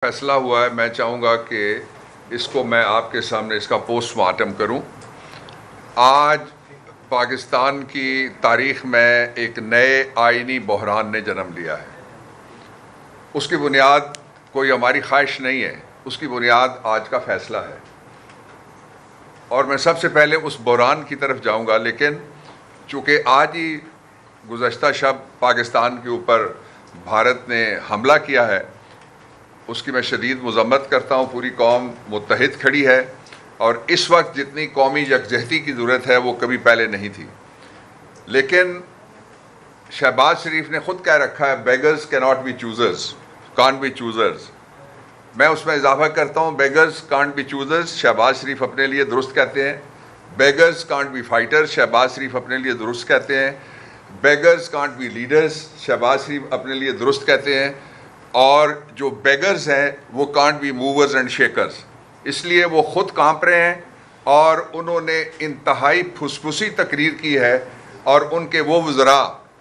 फैसला हुआ है, मैं चाहूँगा कि इसको मैं आपके सामने इसका पोस्टमार्टम करूँ। आज पाकिस्तान की तारीख़ में एक नए आइनी बहरान ने जन्म लिया है। उसकी बुनियाद कोई हमारी ख्वाहिश नहीं है, उसकी बुनियाद आज का फ़ैसला है। और मैं सबसे पहले उस बहरान की तरफ जाऊँगा, लेकिन चूँकि आज ही गुज़श्ता शब पाकिस्तान के ऊपर भारत ने हमला किया है, उसकी मैं शदीद मज़म्मत करता हूँ। पूरी कौम मुत्तहिद खड़ी है और इस वक्त जितनी कौमी यकजहती की ज़रूरत है वो कभी पहले नहीं थी। लेकिन शहबाज शरीफ ने ख़ुद कह रखा है, beggars cannot be choosers, can't be choosers. मैं उसमें इजाफा करता हूँ, beggars can't be choosers Shahbaz Sharif अपने लिए दुरुस्त कहते हैं। Beggars can't be fighters Shahbaz Sharif अपने लिए दुरुस्त कहते हैं। Beggars can't be leaders Shahbaz Sharif अपने लिए दुरुस्त कहते हैं। और जो बेगर्स हैं वो can't be movers and shakers. इसलिए वो ख़ुद कांप रहे हैं और उन्होंने इंतहाई फुसफुसी तकरीर की है। और उनके वो वज़रा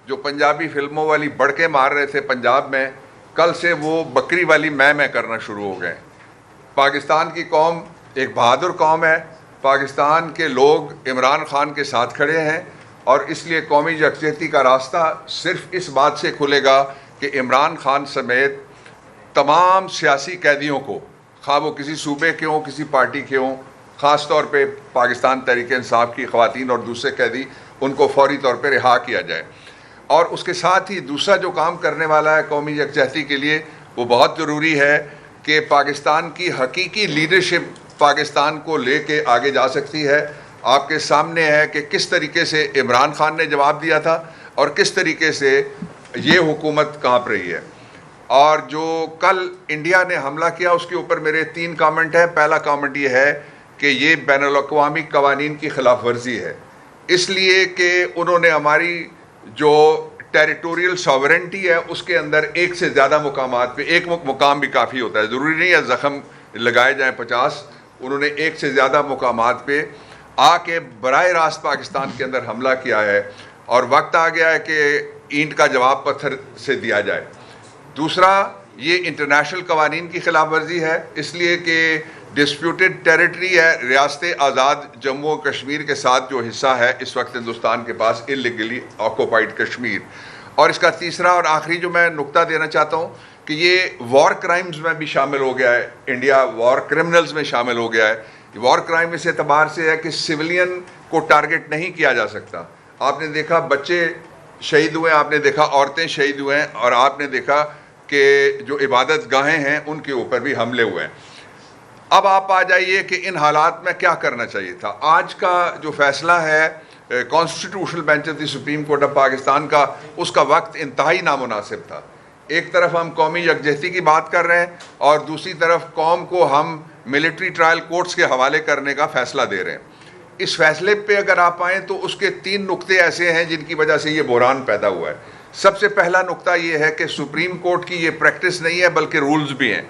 जो पंजाबी फ़िल्मों वाली बड़के मार रहे थे पंजाब में, कल से वो बकरी वाली मैं करना शुरू हो गए। पाकिस्तान की कौम एक बहादुर कौम है। पाकिस्तान के लोग इमरान खान के साथ खड़े हैं और इसलिए कौमी यकजहती का रास्ता सिर्फ इस बात से खुलेगा कि इमरान खान समेत तमाम सियासी कैदियों को, खा वो किसी सूबे के हों, किसी पार्टी के हों, ख़ास तौर पे पाकिस्तान तहरीक इंसाफ की ख़वातीन और दूसरे कैदी, उनको फौरी तौर पे रिहा किया जाए। और उसके साथ ही दूसरा जो काम करने वाला है कौमी यकजहती के लिए, वो बहुत ज़रूरी है कि पाकिस्तान की हकीकी लीडरशिप पाकिस्तान को ले कर आगे जा सकती है। आपके सामने है कि किस तरीके से इमरान खान ने जवाब दिया था और किस तरीके से ये हुकूमत काँप रही है। और जो कल इंडिया ने हमला किया उसके ऊपर मेरे 3 कमेंट हैं। पहला कमेंट ये है कि ये बैनुल-अक़वामी कवानीन की खिलाफ वर्जी है, इसलिए कि उन्होंने हमारी जो टेरिटोरियल सॉवरेंटी है उसके अंदर एक से ज़्यादा मुकामात पे, एक मुकाम भी काफ़ी होता है, ज़रूरी नहीं है ज़ख़म लगाए जाएँ 50। उन्होंने एक से ज़्यादा मुकामात पे आके बराह रास्त पाकिस्तान के अंदर हमला किया है और वक्त आ गया है कि ईंट का जवाब पत्थर से दिया जाए। दूसरा, ये इंटरनेशनल कवानीन की खिलाफ वर्जी है, इसलिए कि डिस्प्यूटेड टेरिटरी है रियासत आज़ाद जम्मू और कश्मीर के साथ जो हिस्सा है इस वक्त हिंदुस्तान के पास, इलीगली ऑक्यूपाइड कश्मीर। और इसका तीसरा और आखिरी जो मैं नुक्ता देना चाहता हूँ कि ये वॉर क्राइम्स में भी शामिल हो गया है, इंडिया वॉर क्रिमिनल्स में शामिल हो गया है। वॉर क्राइम इस एतबार से है कि सिविलियन को टारगेट नहीं किया जा सकता। आपने देखा बच्चे शहीद हुए, आपने देखा औरतें शहीद हुए हैं, और आपने देखा कि जो इबादत गाहें हैं उनके ऊपर भी हमले हुए हैं। अब आप आ जाइए कि इन हालात में क्या करना चाहिए था। आज का जो फैसला है constitutional bench of the supreme court of Pakistan का, उसका वक्त इंतहाई नामुनासिब था। एक तरफ हम कौमी यकजहती की बात कर रहे हैं और दूसरी तरफ कौम को हम मिलिट्री ट्रायल कोर्ट्स के हवाले करने का फ़ैसला दे रहे हैं। इस फैसले पे अगर आप आएँ तो उसके 3 नुक्ते ऐसे हैं जिनकी वजह से ये बहरान पैदा हुआ है। सबसे पहला नुक्ता ये है कि सुप्रीम कोर्ट की ये प्रैक्टिस नहीं है बल्कि रूल्स भी हैं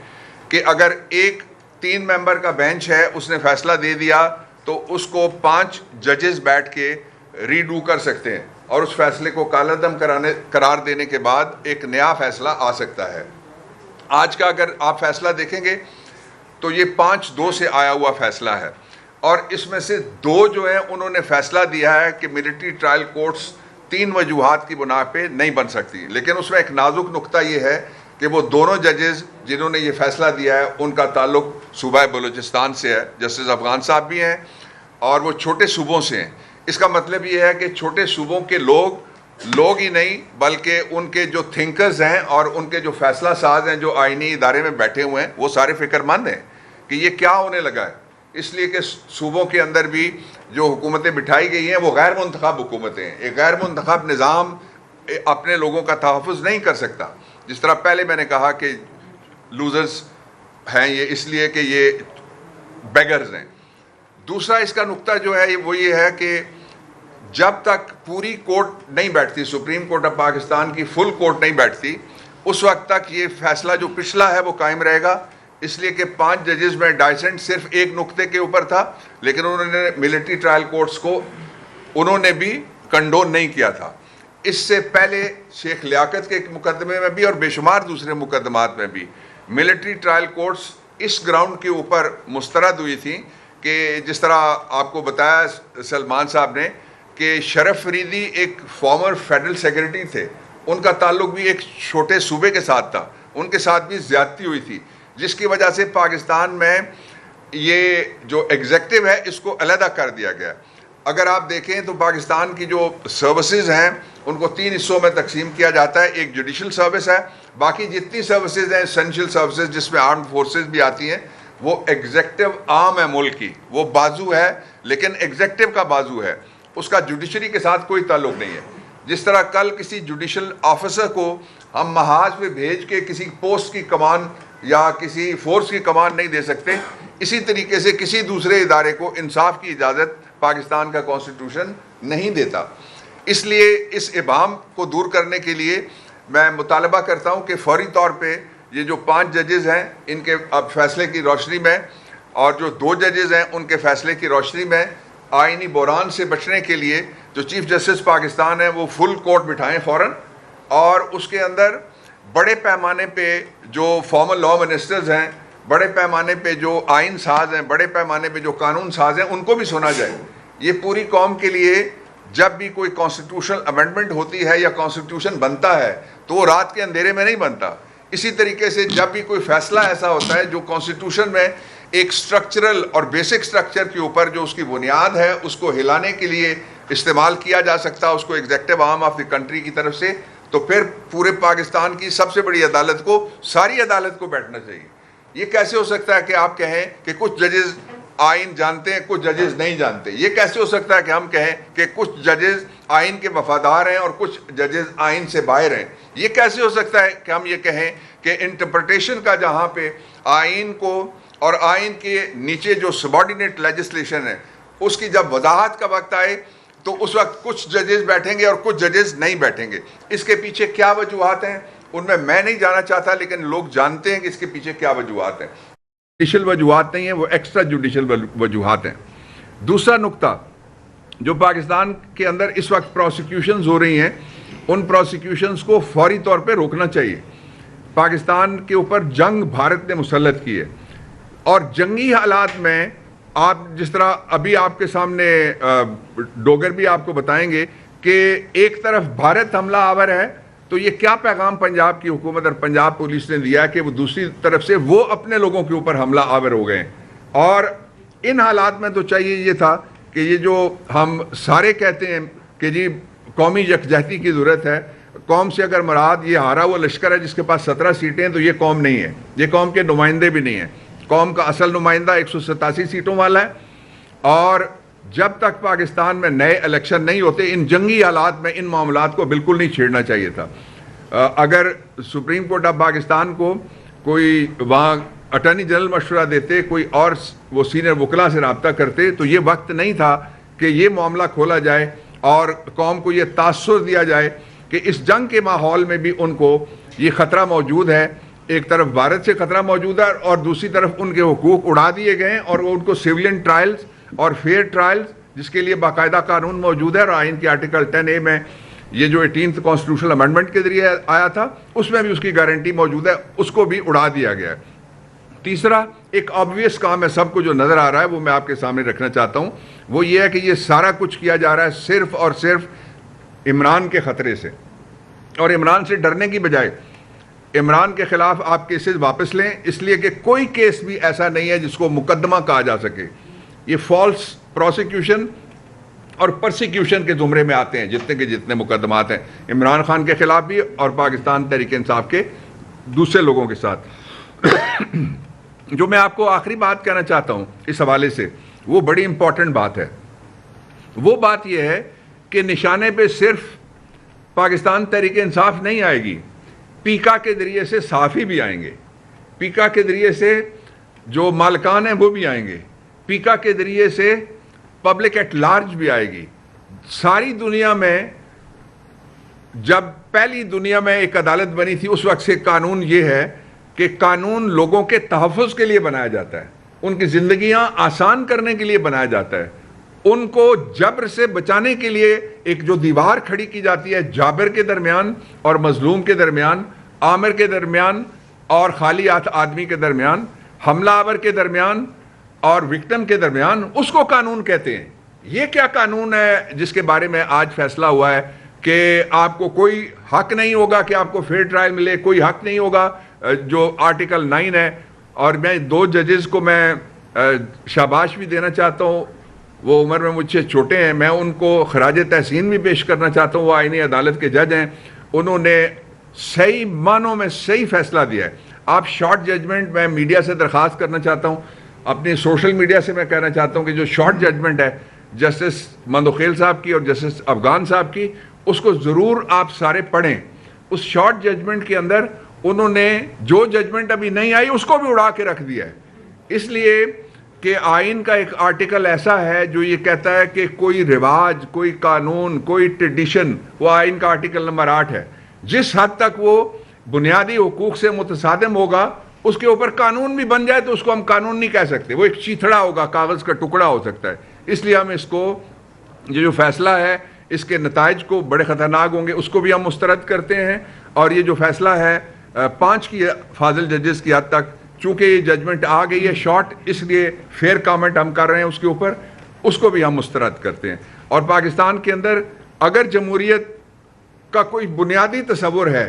कि अगर एक 3 मेंबर का बेंच है, उसने फ़ैसला दे दिया तो उसको 5 जजेस बैठ के रीडू कर सकते हैं और उस फैसले को कालादम करार देने के बाद एक नया फ़ैसला आ सकता है। आज का अगर आप फ़ैसला देखेंगे तो ये 5-2 से आया हुआ फ़ैसला है और इसमें से 2 जो हैं उन्होंने फ़ैसला दिया है कि मिलिट्री ट्रायल कोर्ट्स 3 वजूहात की बुना पे नहीं बन सकती। लेकिन उसमें एक नाजुक नुक्ता ये है कि वो दोनों जजेस जिन्होंने ये फ़ैसला दिया है उनका ताल्लुक सूबा बलूचिस्तान से है, जस्टिस अफ़गान साहब भी हैं और वो छोटे सूबों से हैं। इसका मतलब ये है कि छोटे सूबों के लोग ही नहीं बल्कि उनके जो थिंकर्स हैं और उनके जो फ़ैसला साज हैं जो आइनी इदारे में बैठे हुए हैं, वो सारे फ़िक्रमंद हैं कि ये क्या होने लगा है। इसलिए कि सूबों के अंदर भी जो हुकूमतें बिठाई गई हैं वो गैर मुंतखब हुकूमतें हैं। एक गैर मुंतखब निज़ाम अपने लोगों का तहफ़्फ़ुज़ नहीं कर सकता। जिस तरह पहले मैंने कहा कि लूज़र्स हैं ये इसलिए कि ये बेगर्स हैं। दूसरा इसका नुक्ता जो है वो ये है कि जब तक पूरी कोर्ट नहीं बैठती, सुप्रीम कोर्ट ऑफ पाकिस्तान की फुल कोर्ट नहीं बैठती, उस वक्त तक ये फैसला जो पिछला है वो कायम रहेगा। इसलिए कि 5 जजेस में डाइसेंट सिर्फ एक नुक्ते के ऊपर था, लेकिन उन्होंने मिलिट्री ट्रायल कोर्ट्स को उन्होंने भी कंडोन नहीं किया था। इससे पहले शेख लियाकत के एक मुकदमे में भी और बेशुमार दूसरे मुकदमात में भी मिलिट्री ट्रायल कोर्ट्स इस ग्राउंड के ऊपर मुस्तरद हुई थी कि जिस तरह आपको बताया सलमान साहब ने कि शरफ फरीदी एक फॉर्मर फेडरल सेक्रेटरी थे, उनका ताल्लुक भी एक छोटे सूबे के साथ था, उनके साथ भी ज्यादती हुई थी, जिसकी वजह से पाकिस्तान में ये जो एग्जेक्टिव है इसको अलहदा कर दिया गया। अगर आप देखें तो पाकिस्तान की जो सर्विसेज हैं उनको 3 हिस्सों में तकसीम किया जाता है। एक जुडिशल सर्विस है, बाकी जितनी सर्विसेज हैं एसेंशियल सर्विसेज जिसमें आर्म्ड फोर्सेज भी आती हैं, वो एग्जेक्टिव आर्म है मुल्क की, वो बाजू है, लेकिन एग्जेक्टिव का बाजू है, उसका जुडिशरी के साथ कोई ताल्लुक नहीं है। जिस तरह कल किसी जुडिशल ऑफिसर को हम महाज पे भेज के किसी पोस्ट की कमान या किसी फोर्स की कमान नहीं दे सकते, इसी तरीके से किसी दूसरे इदारे को इंसाफ की इजाज़त पाकिस्तान का कॉन्स्टिट्यूशन नहीं देता। इसलिए इस इबाम को दूर करने के लिए मैं मुतालबा करता हूँ कि फौरी तौर पे ये जो 5 जजेस हैं इनके अब फैसले की रोशनी में और जो 2 जजेस हैं उनके फैसले की रोशनी में आइनी बहरान से बचने के लिए जो चीफ जस्टिस पाकिस्तान है वो फुल कोर्ट बिठाएं फ़ौरन, और उसके अंदर बड़े पैमाने पे जो फॉर्मल लॉ मिनिस्टर्स हैं, बड़े पैमाने पे जो आइन साज हैं, बड़े पैमाने पे जो कानून साज हैं, उनको भी सुना जाए। ये पूरी कौम के लिए जब भी कोई कॉन्स्टिट्यूशनल अमेंडमेंट होती है या कॉन्स्टिट्यूशन बनता है तो वो रात के अंधेरे में नहीं बनता। इसी तरीके से जब भी कोई फैसला ऐसा होता है जो कॉन्स्टिट्यूशन में एक स्ट्रक्चरल और बेसिक स्ट्रक्चर के ऊपर जो उसकी बुनियाद है उसको हिलाने के लिए इस्तेमाल किया जा सकता है उसको executive arm of the country की तरफ से, तो फिर पूरे पाकिस्तान की सबसे बड़ी अदालत को, सारी अदालत को बैठना चाहिए। ये कैसे हो सकता है कि आप कहें कि कुछ जजेस आइन जानते हैं, कुछ जजेस नहीं जानते? ये कैसे हो सकता है कि हम कहें कि कुछ जजेस आइन के वफादार हैं और कुछ जजेस आइन से बाहर हैं? ये कैसे हो सकता है कि हम ये कहें कि इंटरप्रिटेशन का जहाँ पे आइन को और आइन के नीचे जो सबॉर्डिनेट लेजिस्लेशन है उसकी जब वजाहत का वक्त आए तो उस वक्त कुछ जजेस बैठेंगे और कुछ जजेस नहीं बैठेंगे? इसके पीछे क्या वजूहात हैं उनमें मैं नहीं जाना चाहता, लेकिन लोग जानते हैं कि इसके पीछे क्या वजूहात हैं। जुडिशल वजूहात नहीं है, वो एक्स्ट्रा जुडिशल वजूहात हैं। दूसरा नुक्ता जो पाकिस्तान के अंदर इस वक्त प्रोसिक्यूशंस हो रही हैं, उन प्रोसिक्यूशंस को फौरी तौर पे रोकना चाहिए। पाकिस्तान के ऊपर जंग भारत ने मुसल्लत की है और जंगी हालात में आप जिस तरह अभी आपके सामने डोगर भी आपको बताएंगे कि एक तरफ भारत हमला आवर है, तो ये क्या पैगाम पंजाब की हुकूमत और पंजाब पुलिस ने दिया कि वो दूसरी तरफ से वो अपने लोगों के ऊपर हमला आवर हो गए। और इन हालात में तो चाहिए ये था कि ये जो हम सारे कहते हैं कि जी कौमी यकजहती की ज़रूरत है, कौम से अगर मुराद ये हारा हुआ लश्कर है जिसके पास 17 सीटें हैं, तो ये कौम नहीं है, ये कौम के नुमाइंदे भी नहीं है। कौम का असल नुमाइंदा 187 सीटों वाला है, और जब तक पाकिस्तान में नए इलेक्शन नहीं होते इन जंगी हालात में इन मामलात को बिल्कुल नहीं छेड़ना चाहिए था। अगर सुप्रीम कोर्ट ऑफ पाकिस्तान को कोई वहाँ अटॉर्नी जनरल मशवरा देते, कोई और वो सीनियर वकला से रब्ता करते, तो ये वक्त नहीं था कि ये मामला खोला जाए और कौम को ये तासुर दिया जाए कि इस जंग के माहौल में भी उनको ये ख़तरा मौजूद है। एक तरफ भारत से ख़तरा मौजूद है और दूसरी तरफ उनके हुकूक उड़ा दिए गए हैं और उनको सिविलियन ट्रायल्स और फेयर ट्रायल्स जिसके लिए बाकायदा कानून मौजूद है, और आइन के आर्टिकल 10A में ये जो 18th कॉन्स्टिट्यूशनल अमेंडमेंट के जरिए आया था उसमें भी उसकी गारंटी मौजूद है, उसको भी उड़ा दिया गया है। तीसरा एक ऑब्वियस काम है सबको जो नज़र आ रहा है, वो मैं आपके सामने रखना चाहता हूँ, वो ये है कि ये सारा कुछ किया जा रहा है सिर्फ और सिर्फ इमरान के ख़तरे से, और इमरान से डरने की बजाय इमरान के ख़िलाफ़ आप केसेस वापस लें, इसलिए कि कोई केस भी ऐसा नहीं है जिसको मुकदमा कहा जा सके। ये फॉल्स प्रोसिक्यूशन और परसिक्यूशन के ज़ुमरे में आते हैं जितने के जितने मुकदमात हैं इमरान खान के ख़िलाफ़ भी और पाकिस्तान तहरीक इंसाफ के दूसरे लोगों के साथ। जो मैं आपको आखिरी बात कहना चाहता हूँ इस हवाले से, वो बड़ी इंपॉर्टेंट बात है। वो बात यह है कि निशाने पे सिर्फ पाकिस्तान तहरीक इंसाफ नहीं आएगी, पीका के ज़रिए से साफ़ी भी आएंगे, पीका के ज़रिए से जो मालकान हैं वो भी आएंगे, पीका के ज़रिए से पब्लिक एट लार्ज भी आएगी। सारी दुनिया में जब पहली दुनिया में एक अदालत बनी थी उस वक्त से कानून ये है कि कानून लोगों के तहफ़्फ़ुज़ के लिए बनाया जाता है, उनकी ज़िंदगियां आसान करने के लिए बनाया जाता है, उनको जबर से बचाने के लिए एक जो दीवार खड़ी की जाती है जाबिर के दरमियान और मजलूम के दरमियान, आमिर के दरमियान, और खाली आदमी के दरमियान, हमलावर के दरमियान और विक्टिम के दरमियान, उसको कानून कहते हैं। ये क्या कानून है जिसके बारे में आज फैसला हुआ है कि आपको कोई हक नहीं होगा कि आपको फेयर ट्रायल मिले, कोई हक नहीं होगा, जो आर्टिकल 9 है। और मैं 2 जजेस को मैं शाबाश भी देना चाहता हूँ, वो उम्र में मुझसे छोटे हैं, मैं उनको खराज तहसीन भी पेश करना चाहता हूँ। वो आईनी अदालत के जज हैं, उन्होंने सही मानों में सही फैसला दिया है। आप शॉर्ट जजमेंट, मैं मीडिया से दरख्वास्त करना चाहता हूँ, अपनी सोशल मीडिया से मैं कहना चाहता हूँ कि जो शॉर्ट जजमेंट है जस्टिस मंदोखेल साहब की और जस्टिस अफगान साहब की, उसको ज़रूर आप सारे पढ़ें। उस शॉर्ट जजमेंट के अंदर उन्होंने जो जजमेंट अभी नहीं आई उसको भी उड़ा के रख दिया है, इसलिए कि आइन का एक आर्टिकल ऐसा है जो ये कहता है कि कोई रिवाज, कोई कानून, कोई ट्रेडिशन, वो आइन का आर्टिकल नंबर 8 है, जिस हद तक वो बुनियादी हुकूक से मुतसादिम होगा, उसके ऊपर कानून भी बन जाए तो उसको हम कानून नहीं कह सकते, वो एक चीथड़ा होगा, कागज़ का टुकड़ा हो सकता है। इसलिए हम इसको, ये जो फैसला है इसके नताइज को बड़े ख़तरनाक होंगे, उसको भी हम मुस्तरद करते हैं। और ये जो फैसला है 5 की फाजिल जजेस की हद तक, चूँकि ये जजमेंट आ गई है शॉर्ट, इसलिए फेयर कमेंट हम कर रहे हैं उसके ऊपर, उसको भी हम मुस्तरद करते हैं। और पाकिस्तान के अंदर अगर जमहूरियत का कोई बुनियादी तसव्वुर है,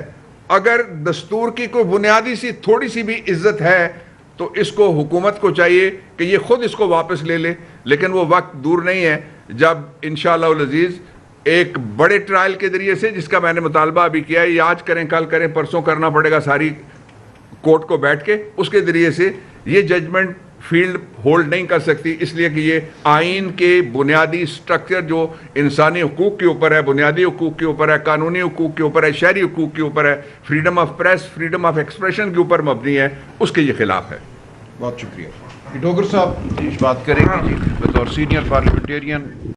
अगर दस्तूर की कोई बुनियादी सी थोड़ी सी भी इज्जत है, तो इसको हुकूमत को चाहिए कि ये खुद इसको वापस ले ले। लेकिन वो वक्त दूर नहीं है जब इंशाअल्लाह अज़ीज़ एक बड़े ट्रायल के ज़रिए से, जिसका मैंने मुतालबा अभी किया है, ये आज करें, कल करें, परसों करना पड़ेगा सारी कोर्ट को बैठ के, उसके ज़रिए से ये जजमेंट फील्ड होल्ड नहीं कर सकती, इसलिए कि ये आइन के बुनियादी स्ट्रक्चर जो इंसानी हुकूक के ऊपर है, बुनियादी हुकूक के ऊपर है, कानूनी हुकूक के ऊपर है, शहरी हुकूक के ऊपर है, freedom of press, freedom of expression के ऊपर मबनी है, उसके ये खिलाफ है। बहुत शुक्रिया। डोगर साहब बात करेंगे जी बतौर सीनियर पार्लियामेंटेरियन।